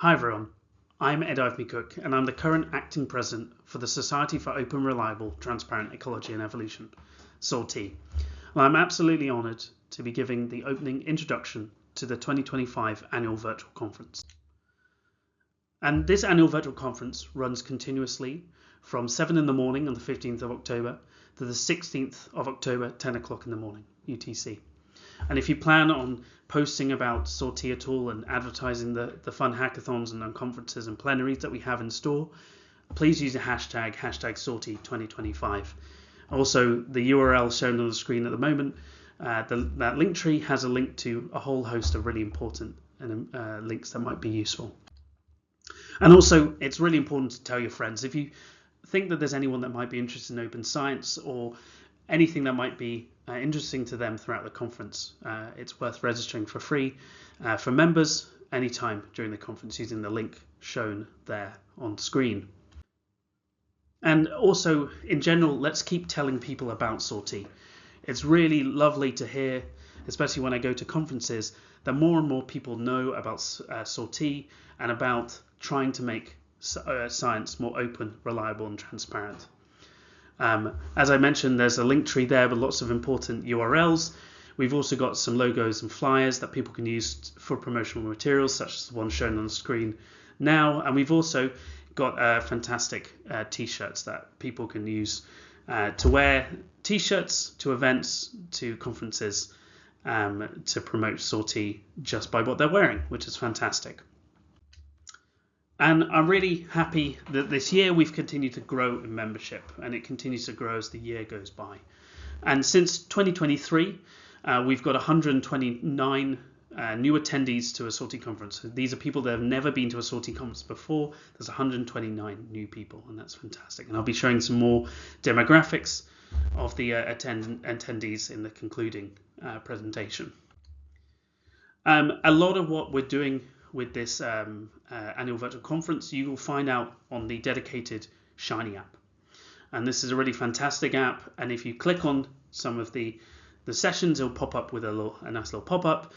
Hi everyone, I'm Ivimey-Cook and I'm the current acting president for the Society for Open, Reliable, Transparent Ecology and Evolution, SORTEE. And I'm absolutely honoured to be giving the opening introduction to the 2025 annual virtual conference. And this annual virtual conference runs continuously from 7 in the morning on the 15th of October to the 16th of October, 10 o'clock in the morning, UTC. And if you plan on posting about SORTEE at all and advertising the fun hackathons and conferences and plenaries that we have in store, please use the hashtag #SORTEE2025. Also, the URL shown on the screen at the moment, that link tree has a link to a whole host of really important links that might be useful. And also, it's really important to tell your friends, if you think that there's anyone that might be interested in open science or anything that might be interesting to them throughout the conference, it's worth registering for free for members anytime during the conference using the link shown there on screen. And also, in general, let's keep telling people about SORTEE. It's really lovely to hear, especially when I go to conferences, that more and more people know about SORTEE and about trying to make science more open, reliable and transparent. As I mentioned, there's a link tree there with lots of important URLs. We've also got some logos and flyers that people can use for promotional materials, such as the one shown on the screen now. And we've also got fantastic t-shirts that people can use to wear t-shirts to events, to conferences, to promote SORTEE just by what they're wearing, which is fantastic. And I'm really happy that this year we've continued to grow in membership, and it continues to grow as the year goes by. And since 2023, we've got 129 new attendees to a SORTEE conference. These are people that have never been to a SORTEE conference before. There's 129 new people, and that's fantastic. And I'll be showing some more demographics of the attendees in the concluding presentation. A lot of what we're doing with this annual virtual conference, you will find out on the dedicated Shiny app. And this is a really fantastic app. And if you click on some of the sessions, it'll pop up with a nice little pop-up,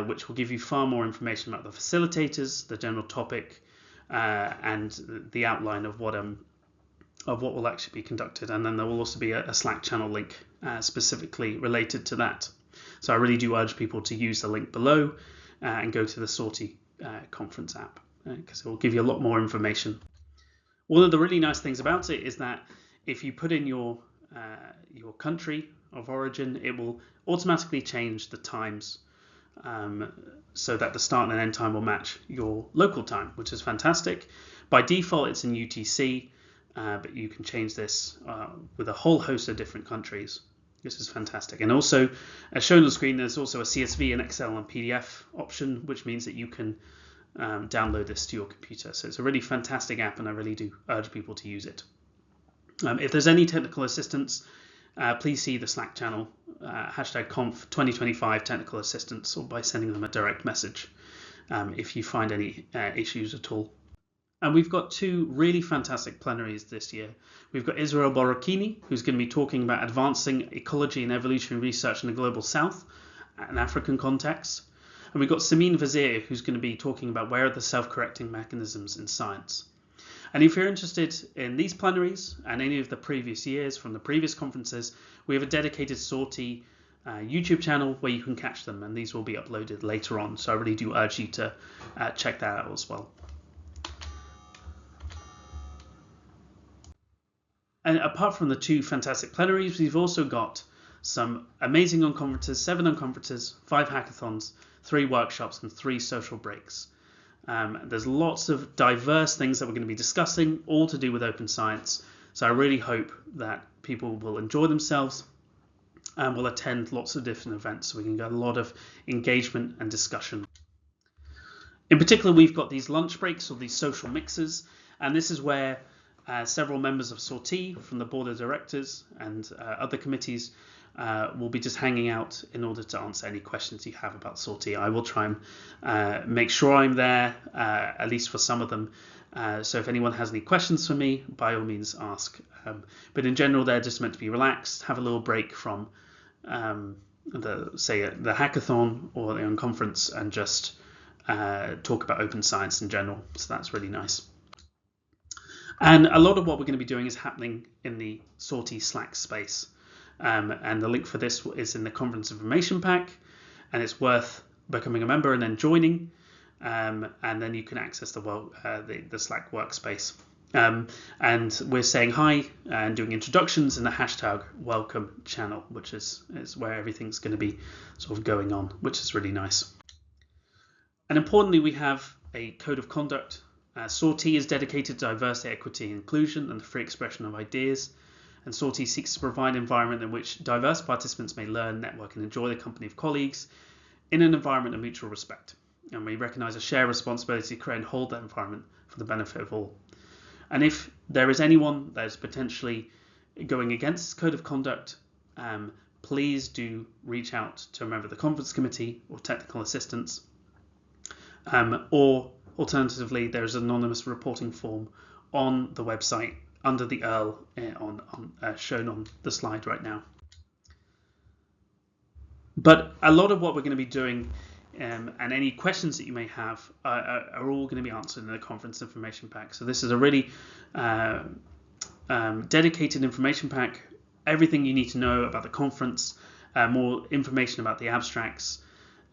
which will give you far more information about the facilitators, the general topic, and the outline of what will actually be conducted. And then there will also be a Slack channel link specifically related to that. So I really do urge people to use the link below and go to the SORTEE conference app, because it will give you a lot more information. One of the really nice things about it is that if you put in your country of origin, it will automatically change the times so that the start and end time will match your local time, which is fantastic. By default, it's in UTC, but you can change this with a whole host of different countries. This is fantastic. And also, as shown on the screen, there's also a CSV, and Excel and PDF option, which means that you can download this to your computer. So it's a really fantastic app, and I really do urge people to use it. If there's any technical assistance, please see the Slack channel, #conf2025 technical assistance, or by sending them a direct message if you find any issues at all. And we've got two really fantastic plenaries this year. We've got Israel Borokini, who's going to be talking about advancing ecology and evolutionary research in the global south and African context. And we've got Samin Vazir, who's going to be talking about where are the self-correcting mechanisms in science. And if you're interested in these plenaries and any of the previous years from the previous conferences, we have a dedicated SORTEE YouTube channel where you can catch them, and these will be uploaded later on. So I really do urge you to check that out as well. And apart from the two fantastic plenaries, we've also got some amazing unconferences, 7 unconferences, 5 hackathons, 3 workshops, and 3 social breaks. There's lots of diverse things that we're going to be discussing, all to do with open science. So I really hope that people will enjoy themselves and will attend lots of different events so we can get a lot of engagement and discussion. In particular, we've got these lunch breaks or these social mixes, and this is where several members of SORTEE from the board of directors and other committees will be just hanging out in order to answer any questions you have about SORTEE. I will try and make sure I'm there, at least for some of them. So if anyone has any questions for me, by all means ask. But in general, they're just meant to be relaxed, have a little break from the hackathon or the unconference, and just talk about open science in general. So that's really nice. And a lot of what we're going to be doing is happening in the SORTEE Slack space. And the link for this is in the conference information pack, and it's worth becoming a member and then joining. And then you can access the Slack workspace. And we're saying hi and doing introductions in the hashtag welcome channel, which is where everything's going to be sort of going on, which is really nice. And importantly, we have a code of conduct. SORTEE is dedicated to diversity, equity, inclusion, and the free expression of ideas. And SORTEE seeks to provide an environment in which diverse participants may learn, network, and enjoy the company of colleagues in an environment of mutual respect. And we recognise a shared responsibility to create and hold that environment for the benefit of all. And if there is anyone that is potentially going against this code of conduct, please do reach out to a member of the conference committee or technical assistance. Or alternatively, there is an anonymous reporting form on the website under the URL shown on the slide right now. But a lot of what we're going to be doing and any questions that you may have are all going to be answered in the conference information pack. So this is a really dedicated information pack, everything you need to know about the conference, more information about the abstracts,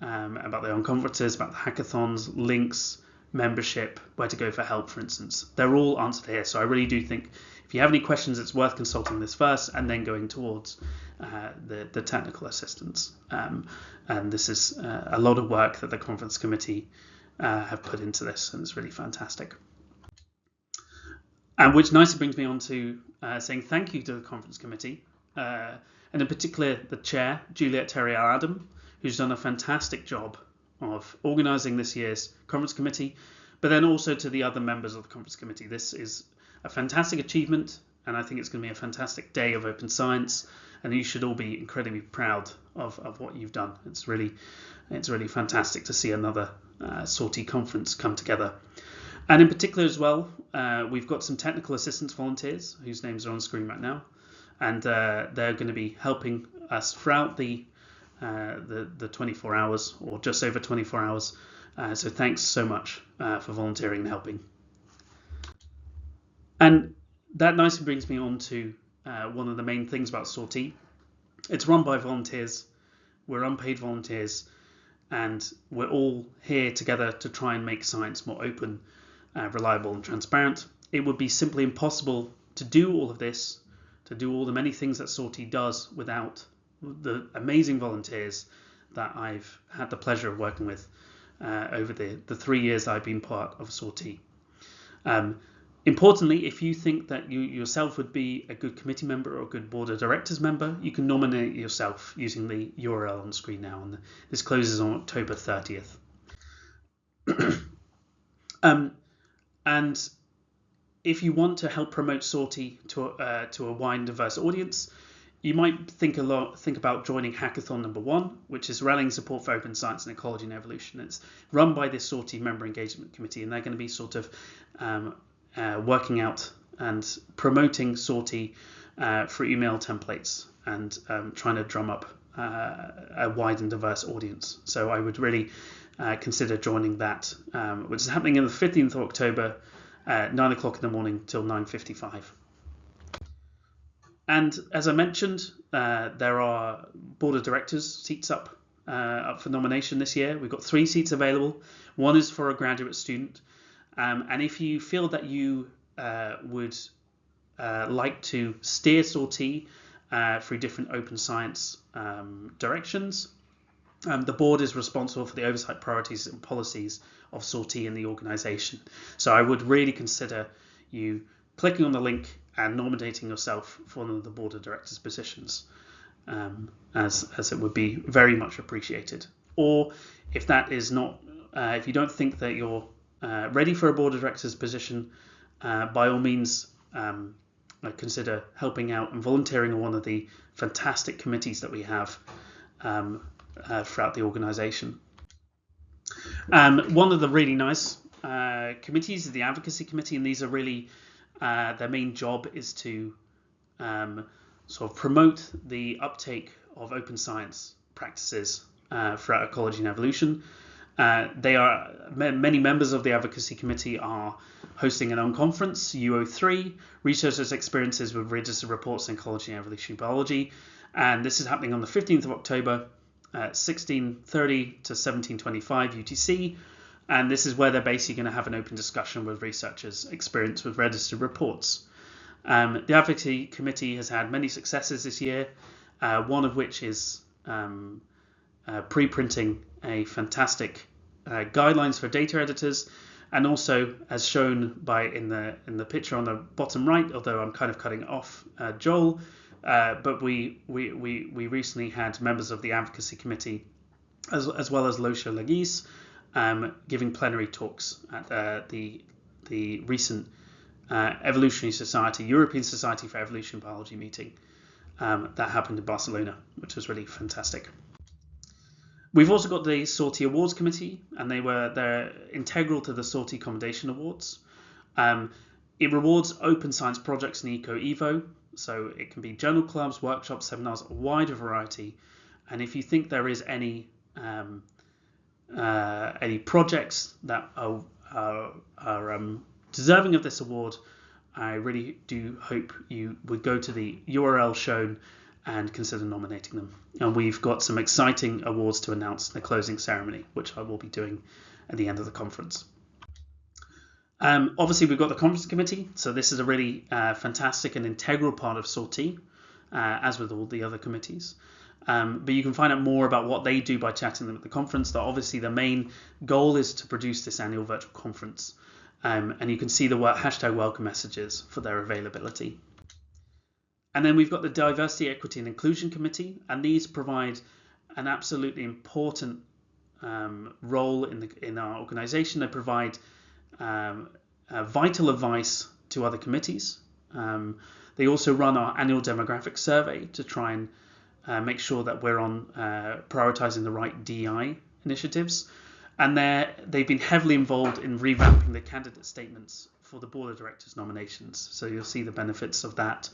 about the conferences, about the hackathons, links, membership, where to go for help, for instance. They're all answered here. So I really do think if you have any questions, it's worth consulting this first and then going towards the technical assistance. And this is a lot of work that the conference committee have put into this, and it's really fantastic. And which nicely brings me on to saying thank you to the conference committee, and in particular the chair, Juliet Terry-Adam, who's done a fantastic job of organising this year's conference committee, but then also to the other members of the conference committee. This is a fantastic achievement, and I think it's going to be a fantastic day of open science, and you should all be incredibly proud of what you've done. It's really fantastic to see another SORTEE conference come together. And in particular as well, we've got some technical assistance volunteers whose names are on screen right now, and they're going to be helping us throughout the 24 hours, or just over 24 hours. So thanks so much for volunteering and helping. And that nicely brings me on to one of the main things about SORTEE. It's run by volunteers. We're unpaid volunteers, and we're all here together to try and make science more open, reliable and transparent. It would be simply impossible to do all of this, to do all the many things that SORTEE does without the amazing volunteers that I've had the pleasure of working with over the 3 years I've been part of SORTEE. Importantly, if you think that you yourself would be a good committee member or a good board of directors member, you can nominate yourself using the URL on the screen now, and this closes on October 30th. And if you want to help promote SORTEE to a wide and diverse audience, you might think about joining Hackathon #1, which is rallying support for open science and ecology and evolution. It's run by this SORTEE member engagement committee, and they're going to be sort of working out and promoting SORTEE through email templates and trying to drum up a wide and diverse audience. So I would really consider joining that, which is happening on the 15th of October, 9 o'clock in the morning till 9:55. And as I mentioned, there are board of directors seats up for nomination this year. We've got 3 seats available. One is for a graduate student. And if you feel that you would like to steer SORTEE through different open science directions, the board is responsible for the oversight priorities and policies of SORTEE in the organisation. So I would really consider you clicking on the link and nominating yourself for one of the board of directors positions, as it would be very much appreciated. Or if that is not, if you don't think that you're ready for a board of directors position, by all means consider helping out and volunteering on one of the fantastic committees that we have throughout the organisation. One of the really nice committees is the advocacy committee, and these are really their main job is to sort of promote the uptake of open science practices throughout ecology and evolution. Many members of the Advocacy Committee are hosting an unconference, UO3, Researchers' Experiences with Registered Reports in Ecology and Evolutionary Biology, and this is happening on the 15th of October at 16:30 to 17:25 UTC, and this is where they're basically going to have an open discussion with researchers' experience with registered reports. The Advocacy Committee has had many successes this year, one of which is pre-printing a fantastic guidelines for data editors, and also, as shown in the picture on the bottom right, although I'm kind of cutting off Joel, but we recently had members of the Advocacy Committee, as well as Losha Lagis, giving plenary talks at the recent Evolutionary Society, European Society for Evolutionary Biology meeting that happened in Barcelona, which was really fantastic. We've also got the SORTEE Awards Committee, and they're integral to the SORTEE Commendation Awards. It rewards open science projects in Eco-Evo, so it can be journal clubs, workshops, seminars, a wider variety. And if you think there is any projects that are deserving of this award, I really do hope you would go to the URL shown and consider nominating them. And we've got some exciting awards to announce in the closing ceremony, which I will be doing at the end of the conference. Obviously, we've got the conference committee, so this is a really fantastic and integral part of SORTEE, as with all the other committees. But you can find out more about what they do by chatting them at the conference. That obviously the main goal is to produce this annual virtual conference, and you can see the hashtag welcome messages for their availability. And then we've got the Diversity, Equity and Inclusion Committee, and these provide an absolutely important role in our organisation. They provide vital advice to other committees. They also run our annual demographic survey to try and make sure that we're on prioritising the right DEI initiatives. And they've been heavily involved in revamping the candidate statements for the Board of Directors nominations. So you'll see the benefits of that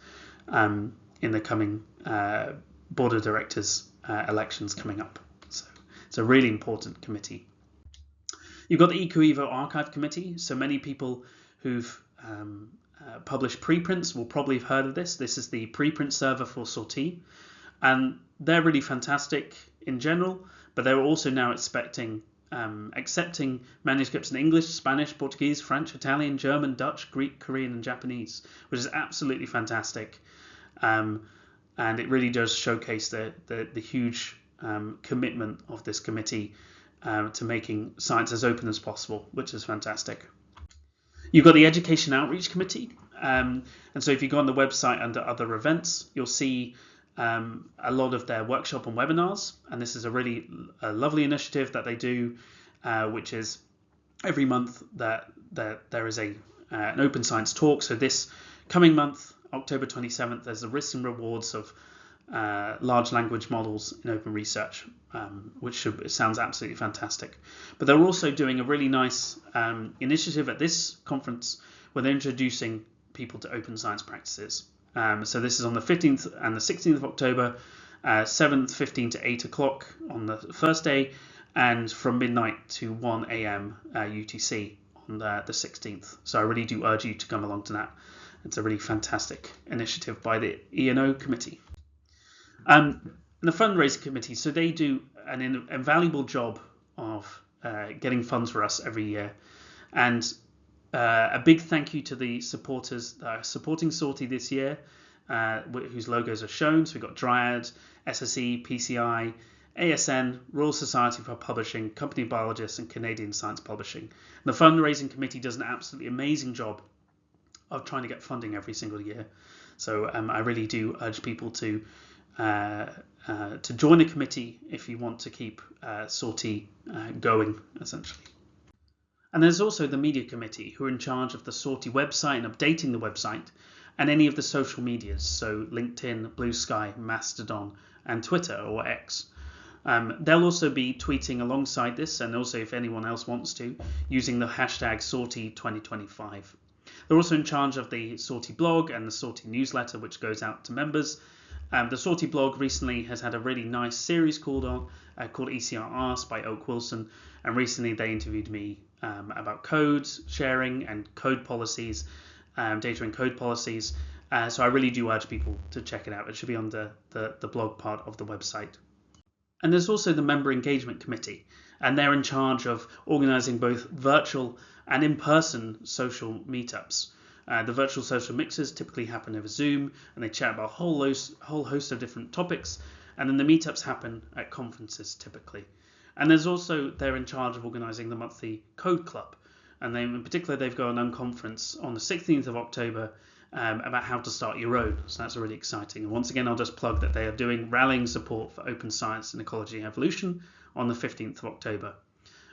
in the coming Board of Directors elections coming up. So it's a really important committee. You've got the Eco-Evo Archive Committee. So many people who've published preprints will probably have heard of this. This is the preprint server for SORTEE. And they're really fantastic in general, but they're also now accepting manuscripts in English, Spanish, Portuguese, French, Italian, German, Dutch, Greek, Korean, and Japanese, which is absolutely fantastic. And it really does showcase the huge commitment of this committee to making science as open as possible, which is fantastic. You've got the Education Outreach Committee. And so if you go on the website under other events, you'll see a lot of their workshop and webinars, and this is a really lovely initiative that they do, which is every month that there is an open science talk. So this coming month, October 27th, there's the risks and rewards of large language models in open research, which sounds absolutely fantastic. But they're also doing a really nice initiative at this conference where they're introducing people to open science practices. So this is on the 15th and the 16th of October, 7:15 to 8 o'clock on the first day, and from midnight to 1 a.m. UTC on the 16th. So I really do urge you to come along to that. It's a really fantastic initiative by the E&O committee. And the fundraising committee, so they do an invaluable job of getting funds for us every year. And a big thank you to the supporters that are supporting SORTEE this year, whose logos are shown. So we've got Dryad, SSE, PCI, ASN, Royal Society for Publishing, Company of Biologists, and Canadian Science Publishing. And the fundraising committee does an absolutely amazing job of trying to get funding every single year. So I really do urge people to join the committee if you want to keep SORTEE going, essentially. And there's also the media committee, who are in charge of the SORTEE website and updating the website, and any of the social medias, so LinkedIn, Blue Sky, Mastodon, and Twitter, or X. They'll also be tweeting alongside this, and also if anyone else wants to, using the hashtag SORTEE 2025. They're also in charge of the SORTEE blog and the SORTEE newsletter, which goes out to members. The SORTEE blog recently has had a really nice series called called ECR Ask by Oak Wilson, and recently they interviewed me about code sharing and code policies, data and code policies. So I really do urge people to check it out. It should be on the blog part of the website. And there's also the Member Engagement Committee, and they're in charge of organising both virtual and in-person social meetups. The virtual social mixes typically happen over Zoom, and they chat about a whole host of different topics, and then the meetups happen at conferences typically. And they're in charge of organising the monthly Code Club, and in particular they've got an unconference on the 16th of October about how to start your own. So that's really exciting. And once again, I'll just plug that they are doing rallying support for open science and ecology and evolution on the 15th of October.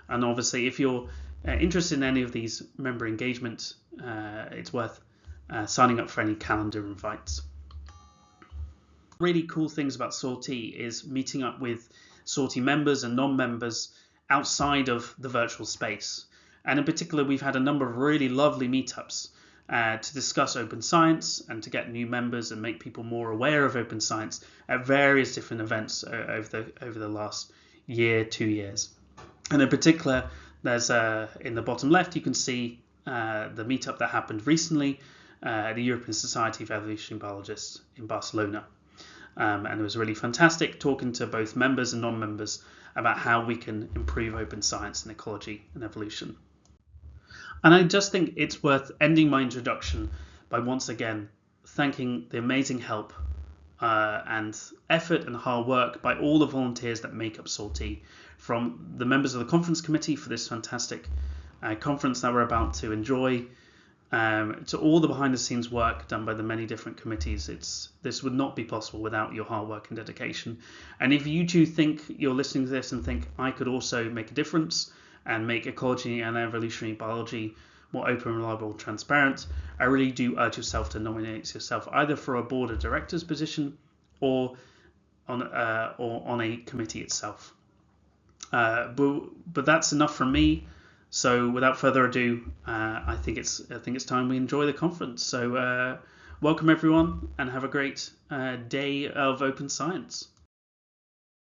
And obviously, if you're interested in any of these member engagement, it's worth signing up for any calendar invites. Really cool things about SORTEE is meeting up with SORTEE members and non-members outside of the virtual space. And in particular, we've had a number of really lovely meetups to discuss open science and to get new members and make people more aware of open science at various different events over the last year, 2 years. And in particular, there's in the bottom left, you can see the meetup that happened recently at the European Society of Evolutionary Biologists in Barcelona. And it was really fantastic talking to both members and non-members about how we can improve open science and ecology and evolution. And I just think it's worth ending my introduction by once again thanking the amazing help and effort and hard work by all the volunteers that make up SORTEE, from the members of the conference committee for this fantastic conference that we're about to enjoy, to all the behind the scenes work done by the many different committees. This would not be possible without your hard work and dedication. And if you too think you're listening to this and think I could also make a difference and make ecology and evolutionary biology more open, reliable, and transparent, I really do urge yourself to nominate yourself either for a board of directors position or on a committee itself. But that's enough from me. So without further ado, I think it's time we enjoy the conference. So welcome everyone, and have a great day of open science.